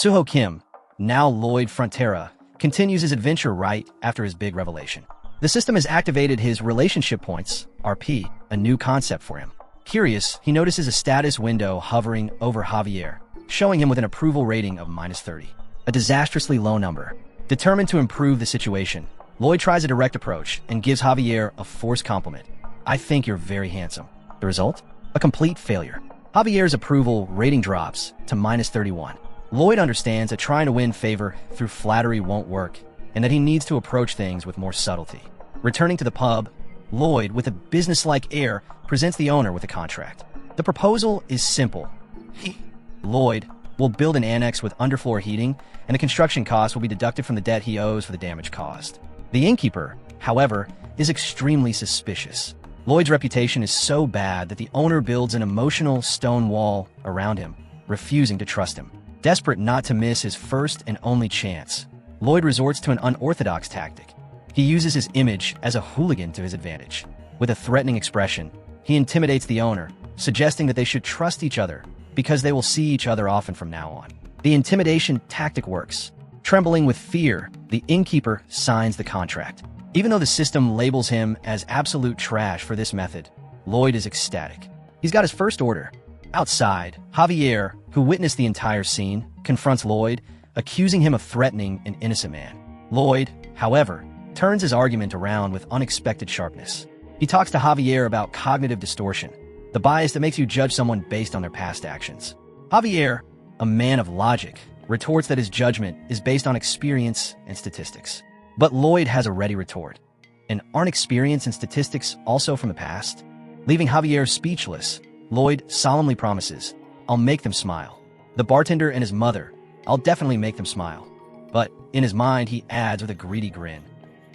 Suho Kim, now Lloyd Frontera, continues his adventure right after his big revelation. The system has activated his relationship points, RP, a new concept for him. Curious, he notices a status window hovering over Javier, showing him with an approval rating of -30, a disastrously low number. Determined to improve the situation, Lloyd tries a direct approach and gives Javier a forced compliment. "I think you're very handsome." The result? A complete failure. Javier's approval rating drops to -31. Lloyd understands that trying to win favor through flattery won't work, and that he needs to approach things with more subtlety. Returning to the pub, Lloyd, with a businesslike air, presents the owner with a contract. The proposal is simple. Lloyd will build an annex with underfloor heating, and the construction costs will be deducted from the debt he owes for the damage caused. The innkeeper, however, is extremely suspicious. Lloyd's reputation is so bad that the owner builds an emotional stone wall around him, refusing to trust him. Desperate not to miss his first and only chance, Lloyd resorts to an unorthodox tactic. He uses his image as a hooligan to his advantage. With a threatening expression, he intimidates the owner, suggesting that they should trust each other because they will see each other often from now on. The intimidation tactic works. Trembling with fear, the innkeeper signs the contract. Even though the system labels him as absolute trash for this method, Lloyd is ecstatic. He's got his first order. Outside, Javier, who witnessed the entire scene, confronts Lloyd, accusing him of threatening an innocent man. Lloyd, however, turns his argument around with unexpected sharpness. He talks to Javier about cognitive distortion, the bias that makes you judge someone based on their past actions. Javier, a man of logic, retorts that his judgment is based on experience and statistics. But Lloyd has a ready retort. And aren't experience and statistics also from the past? Leaving Javier speechless, Lloyd solemnly promises, "I'll make them smile." The bartender and his mother, "I'll definitely make them smile." But in his mind, he adds with a greedy grin,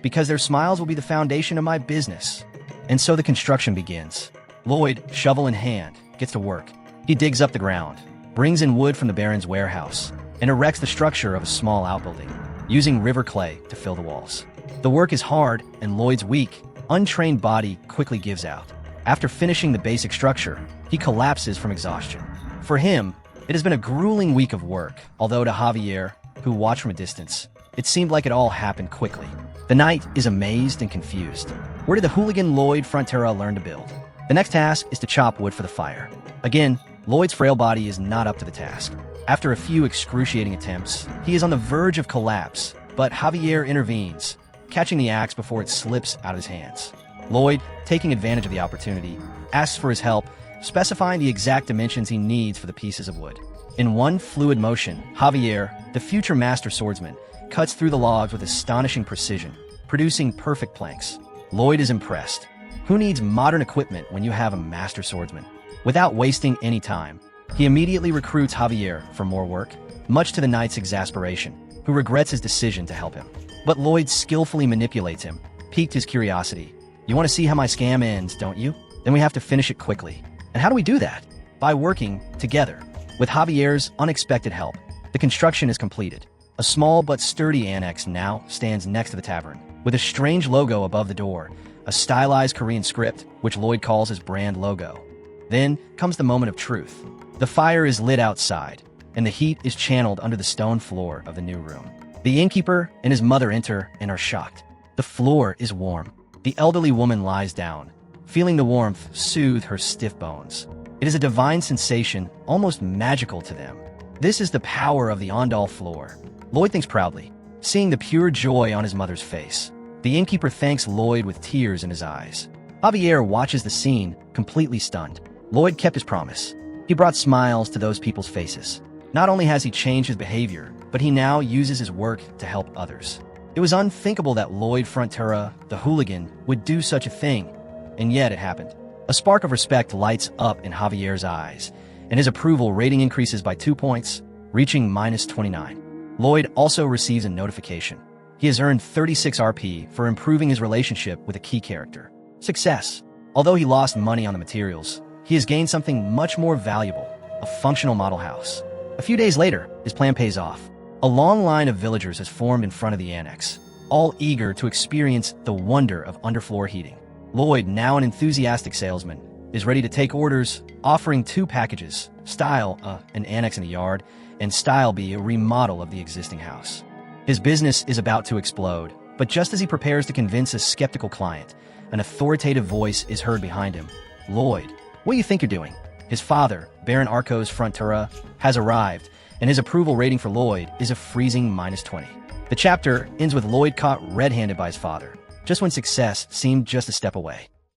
"Because their smiles will be the foundation of my business." And so the construction begins. Lloyd, shovel in hand, gets to work. He digs up the ground, brings in wood from the Baron's warehouse, and erects the structure of a small outbuilding, using river clay to fill the walls. The work is hard, and Lloyd's weak, untrained body quickly gives out. After finishing the basic structure, he collapses from exhaustion. For him, it has been a grueling week of work, although to Javier, who watched from a distance, it seemed like it all happened quickly. The knight is amazed and confused. Where did the hooligan Lloyd Frontera learn to build? The next task is to chop wood for the fire. Again, Lloyd's frail body is not up to the task. After a few excruciating attempts, he is on the verge of collapse, but Javier intervenes, catching the axe before it slips out of his hands. Lloyd, taking advantage of the opportunity, asks for his help, specifying the exact dimensions he needs for the pieces of wood. In one fluid motion, Javier, the future master swordsman, cuts through the logs with astonishing precision, producing perfect planks. Lloyd is impressed. Who needs modern equipment when you have a master swordsman? Without wasting any time, he immediately recruits Javier for more work, much to the knight's exasperation, who regrets his decision to help him. But Lloyd skillfully manipulates him, piqued his curiosity. "You want to see how my scam ends, don't you? Then we have to finish it quickly." And how do we do that? By working together. With Javier's unexpected help, the construction is completed. A small but sturdy annex now stands next to the tavern, with a strange logo above the door, a stylized Korean script, which Lloyd calls his brand logo. Then comes the moment of truth. The fire is lit outside, and the heat is channeled under the stone floor of the new room. The innkeeper and his mother enter and are shocked. The floor is warm. The elderly woman lies down, feeling the warmth soothe her stiff bones. It is a divine sensation, almost magical to them. This is the power of the Ondal floor. Lloyd thinks proudly, seeing the pure joy on his mother's face. The innkeeper thanks Lloyd with tears in his eyes. Javier watches the scene, completely stunned. Lloyd kept his promise. He brought smiles to those people's faces. Not only has he changed his behavior, but he now uses his work to help others. It was unthinkable that Lloyd Frontera, the hooligan, would do such a thing, and yet it happened. A spark of respect lights up in Javier's eyes, and his approval rating increases by 2 points, reaching -29. Lloyd also receives a notification. He has earned 36 RP for improving his relationship with a key character. Success. Although he lost money on the materials, he has gained something much more valuable, a functional model house. A few days later, his plan pays off. A long line of villagers has formed in front of the annex, all eager to experience the wonder of underfloor heating. Lloyd, now an enthusiastic salesman, is ready to take orders, offering 2 packages, style, an annex in the yard, and style be a remodel of the existing house. His business is about to explode, but just as he prepares to convince a skeptical client, an authoritative voice is heard behind him. "Lloyd, what do you think you're doing?" His father, Baron Arcos Frontera, has arrived, and his approval rating for Lloyd is a freezing -20. The chapter ends with Lloyd caught red-handed by his father, just when success seemed just a step away.